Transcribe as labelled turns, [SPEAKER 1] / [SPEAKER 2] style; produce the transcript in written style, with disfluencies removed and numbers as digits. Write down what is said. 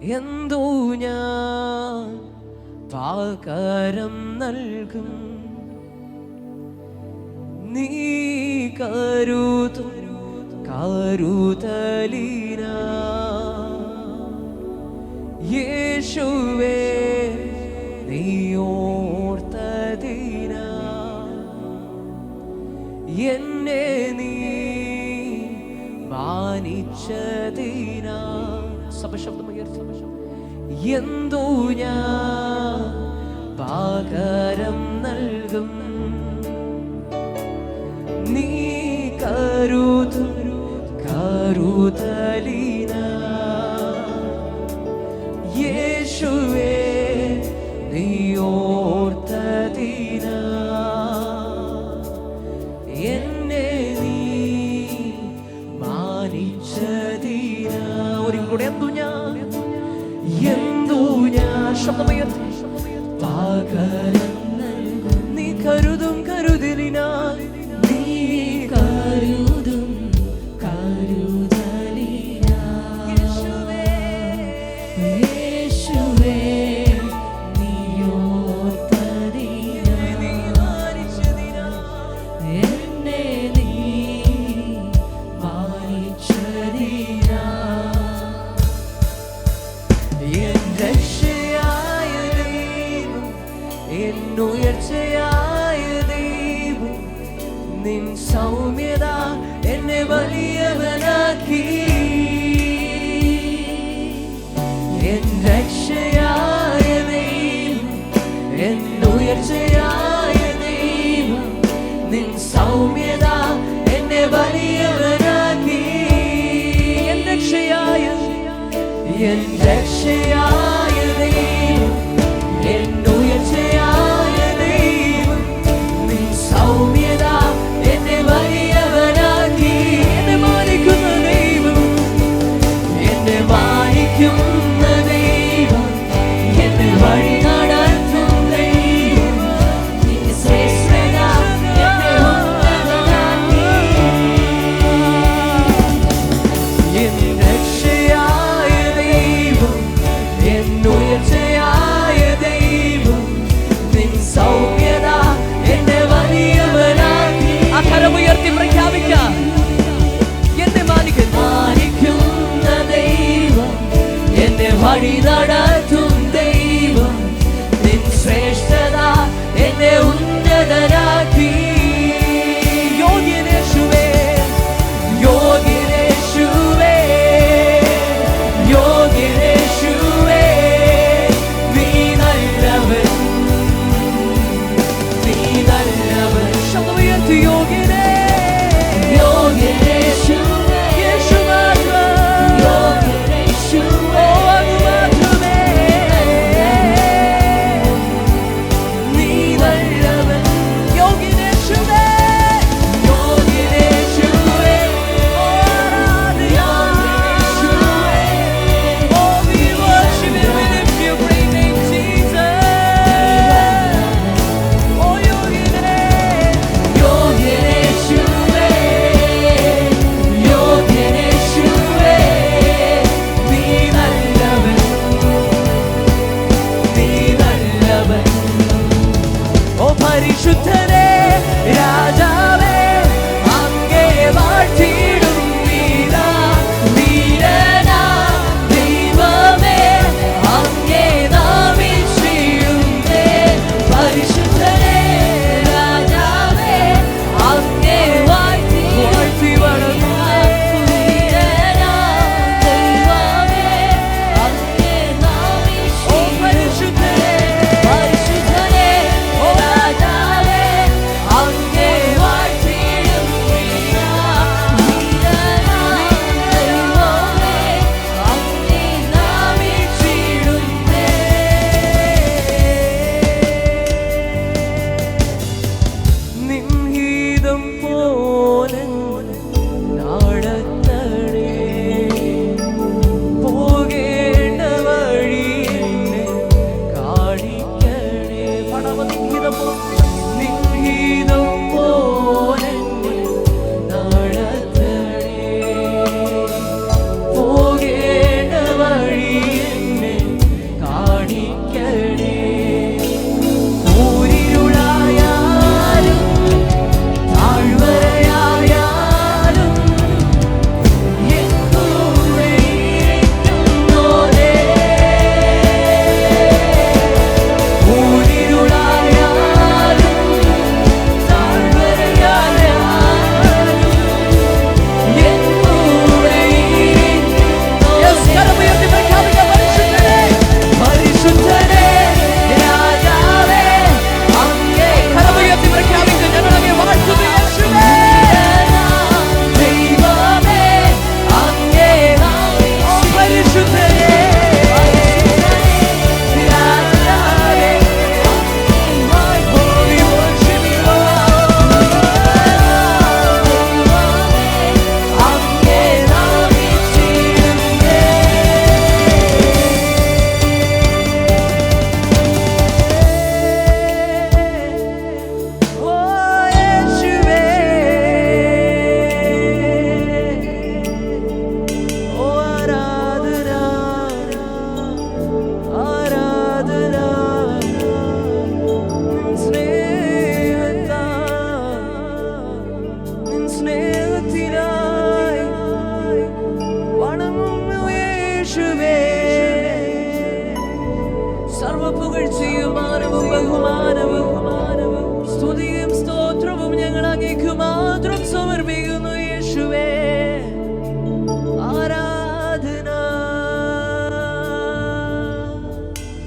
[SPEAKER 1] എന്തോ ഞാൻ പകരം നൽകും? നീ കരുതും കരുതലിന യേശുവേ, നീ ഓർത്തതിന എന്നെ നീ മാനിച്ചതിന. സഭശബ്ദമുയർത്തി എന്തോ ഞാൻ പകരം നൽകും? നീ കരുതും കരുതലിന യേശുവേ, നീ ഓർത്തതിന എന്നെ നീ മാനിച്ചതിന. ഒരു കൂടെ എന്തോ ഞാൻ ശബ്ദമുയർത്തി പകരം നൽകും. നീ കരുതും കരുതലിന ഉയർച്ചയായ ദൈവം, നിൻ സൗമ്യത എന്നെ വലിയവനാക്കി. എൻ രക്ഷയായ ദൈവം, എൻ ഉയർച്ചയായ ദൈവം, നിൻ സൗമ്യത എന്നെ വലിയവനാക്കി. എൻ രക്ഷയായ ദൈവം, എൻ ഉയർച്ചയായ ദൈവം, നിൻ സൗമ്യത എന്നെ വലിയവനാക്കി. എന്നെ മാനിക്കുന്ന ദൈവം, എന്നെ മാനിക്കുന്ന ദൈവം, എന്നെ വഴി നടത്തും ദൈവം, നിൻ ശ്രേഷ്ഠത എന്നെ ഉന്നതനാക്കി. എൻ രക്ഷയായ ദൈവം, എൻ ഉയർച്ചയായ ദൈവം, നിൻ സൗമ്യത എന്നെ വലിയവനാക്കി. ആ കരമുയർത്തി പ്രഖ്യാപിക്കാം. എന്നെ മാനിക്കുന്ന ദൈവം, എന്നെ വഴി നടത്തും ദൈവം, നിൻ ശ്രേഷ്ഠത എന്നെ ഉന്നതനാക്കി. യോഗ്യനേശുവേ, യോഗ്യനേശുവേ, യോഗ്യനേശുവേ, നീ നല്ലവൻ, നീ നല്ലവൻ. ശബ്ദമുയർത്തി യോഗ്യനേ, യോഗ്യനേശുവേ, യേശു മാത്രം, യോഗ്യനേശുവേ, ഓ അങ്ങ് മാത്രമേ. സ്നേഹത്തിനായി വണങ്ങുന്നു യേശുവേ. സർവ്വ പുകഴ്ചയും മാനവും ബഹുമാനവും